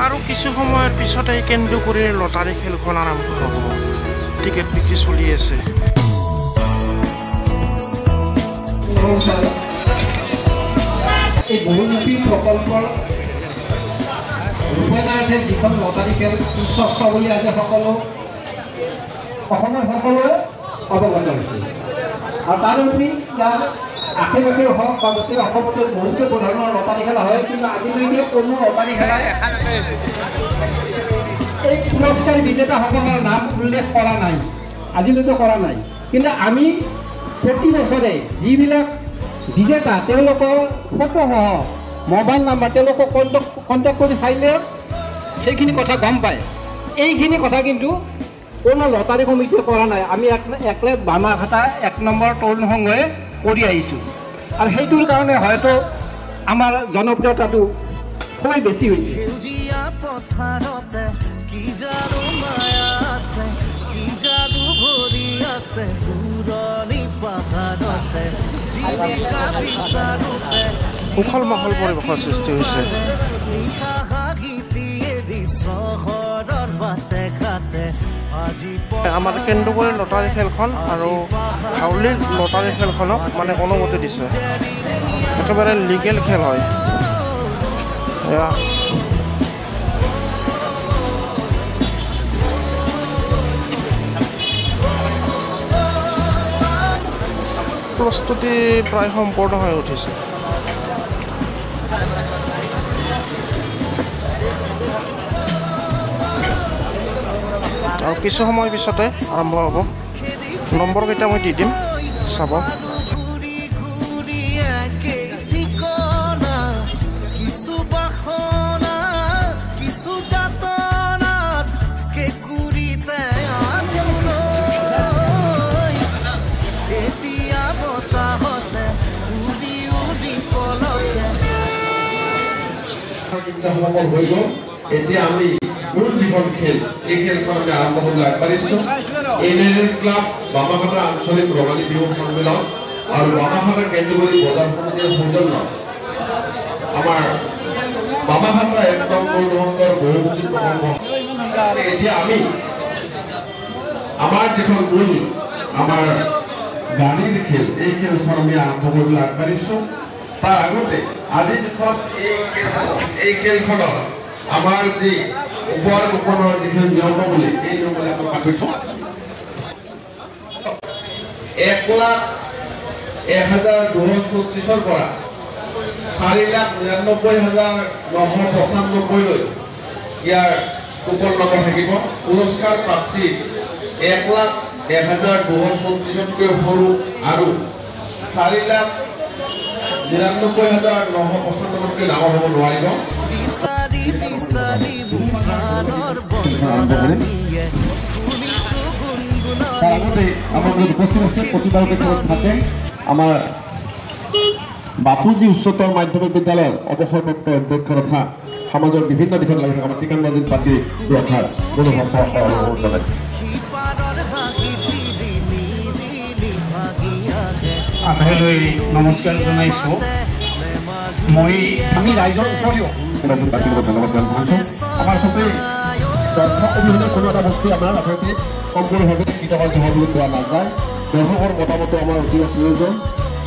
আৰু কিছু সময়ৰ পিছতে কেন্দুগুৰিৰ লটাৰী খেলখন আৰম্ভ হ'ব। টিকেট বিক্ৰী চলি আছে। এই বহুমুখী প্ৰকল্পৰ ৰূপায়ণাৰ্থে যিখন লটাৰী খেল বুলি আছে সকলো অসমৰ সকলোৱে অৱগত হৈছে। আৰু তাৰোপৰি ইয়াৰ আশে পাশে হওক বা গোটেই অসমতে বহুতো ধৰণৰ লটাৰী খেলা হয়, কিন্তু আজিলৈকে কোনো লটাৰী খেলাই এই পুৰস্কাৰ বিজেতাসকলৰ নাম উল্লেখ কৰা নাই, আজিলৈকে কৰা নাই। কিন্তু আমি প্ৰতি বছৰে যিবিলাক বিজেতা তেওঁলোকৰ ফটোসহ মোবাইল নাম্বাৰ তেওঁলোকক কণ্টেক্ট কৰি চাইলে সেইখিনি কথা গম পায়। এইখিনি কথা কিন্তু কোনো লটাৰী কমিটিয়ে কৰা নাই। আমি একলে বামাঘাটা 1 নম্বৰ তৰুণ সংঘই কৰি আহিছোঁ, আৰু সেইটোৰ কাৰণে হয়তো আমাৰ জনপ্ৰিয়তাটো খুবেই বেছি হৈছে। উখল মাখল পৰিৱেশৰ সৃষ্টি হৈছে। আমাৰ কেন্দুগুৰিৰ লটাৰী খেলখন আৰু হাউলিৰ লটাৰী খেলখনক মানে অনুমতি দিছে। একেবাৰে লিগেল খেল হয়। প্ৰস্তুতি প্ৰায় সম্পূৰ্ণ হৈ উঠিছে। আৰু কিছু সময় পিছতে আৰম্ভ হ'ব। নম্বৰকেইটা মই দি দিম, চাব। এতিয়া আমি মূল যিখন খেল এই খেলখন আমি আৰম্ভ কৰিবলৈ আগবাঢ়িছোঁ। NNL ক্লাব বামাঘাটা আঞ্চলিক ৰঙালী বিহু সন্মিলন আৰু বামাঘাটা কেন্দুগুৰি বজাৰ সমিতিৰ সৌজন্য আমাৰ বামাঘাটা 1 নম্বৰ সংঘৰ বহুমুখী প্ৰকল্প। এতিয়া আমি আমাৰ যিখন মূল আমাৰ গাড়ীৰ খেল এই খেলখন আমি আৰম্ভ কৰিবলৈ আগবাঢ়িছোঁ। তাৰ আগতে আজি যিখন এই খেলখনৰ আমাৰ যি উপহাৰৰ যিখিনি নিয়মাৱলী এই নিয়মাৱলী আমি পাতিছোঁ। 1,01,225 পৰা 4,99,995 লৈ ইয়াৰ কুপন নম্বৰ থাকিব। পুৰস্কাৰ প্ৰাপ্তি 1,01,225তকৈ সৰু আৰু 4,99,995তকৈ ডাঙৰ হ'ব নোৱাৰিব। আমাৰ বাপুজী উচ্চতৰ মাধ্যমিক বিদ্যালয়ৰ অৱসৰপ্ৰাপ্ত অধ্যক্ষ তথা সমাজৰ বিভিন্ন দিশত লাগি থকা আমাৰ টিকানবাজিত পাতি ৰখাৰ আপোনালৈ নমস্কাৰ জনাইছোঁ। আমি ৰাইজৰ উপৰিও আমাৰ সৈতে দৰ্শক অবিহনে কোনো এটা বস্তু আমাৰ আচলতে সম্পূৰ্ণভাৱে কৃতকাৰ্য হোৱা বুলি কোৱা নাযায়। দৰ্শকৰ মতামতো আমাৰ অতি প্ৰয়োজন।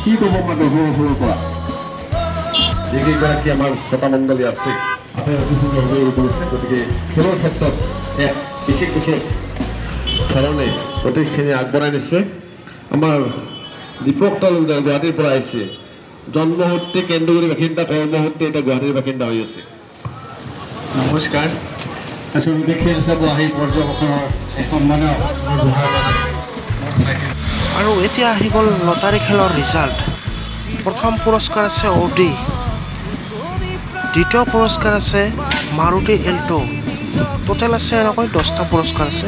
কি ক'ব আমাৰ দৰ্শকৰ ফালৰ পৰা যিকেইগৰাকী আমাৰ শ্ৰোতা মণ্ডলী আছে আপুনি অতি সুন্দৰভাৱে কৰিছে। গতিকে খেলৰ ক্ষেত্ৰত এক বিশেষ ধৰণে গোটেইখিনি আগবঢ়াই নিছে। আমাৰ দীপক তালুকদাৰ গুৱাহাটীৰ পৰা আহিছে। জন্মসূত্ৰে কেন্দুগুৰি বাসিন্দা, কৰ্মসূত্ৰে এতিয়া গুৱাহাটীৰ বাসিন্দা হৈ আছে। নমস্কাৰ। আচলতে খেল চাব আহি পৰ্যবেক্ষণৰ সন্মানীয় আৰু এতিয়া আহি গ'ল লটাৰী খেলৰ ৰিজাল্ট। প্ৰথম পুৰস্কাৰ আছে অডি, দ্বিতীয় পুৰস্কাৰ আছে মাৰুতি এল্টো। টোটেল আছে এনেকৈ 10টা পুৰস্কাৰ আছে।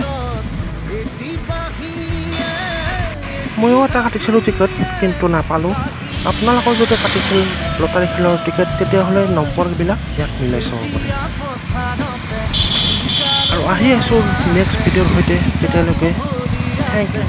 ময়ো এটা কাটিছিলোঁ টিকেট, কিন্তু নাপালোঁ। আপোনালোকৰ যদি কাটিছিল লটাৰী খেলৰ টিকেট তেতিয়াহ'লে নম্বৰবিলাক ইয়াত মিলাই চাব পাৰে। আৰু আহি আছোঁ নেক্সট ভিডিঅ'ৰ সৈতে। তেতিয়ালৈকে থেংক ইউ।